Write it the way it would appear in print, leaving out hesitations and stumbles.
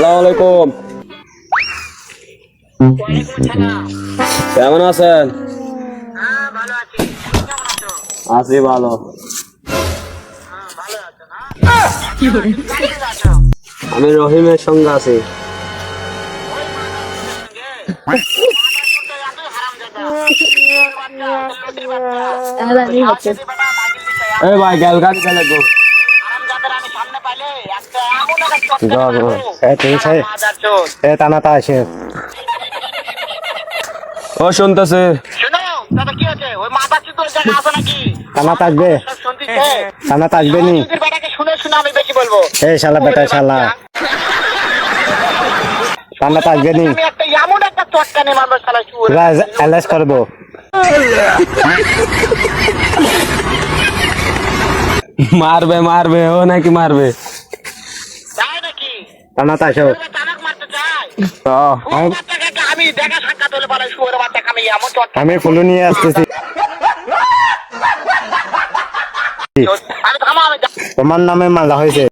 আসসালামু আলাইকুম। কেমন আছেন? আছি ভালো। আমি রহিমের সঙ্গে আছি। এই ভাই গেল গান খেলে গো। ও শুনতেছে। টানা থাকবে টানা থাকবে নি এই শালা বেটা শালা টানা থাকবে নি অ্যালেস করবো মারবে মারবে ও নাকি মারবে। টানা থাকো আমি ফুলু নিয়ে আসতেছি তোমার নামে মালা হয়েছে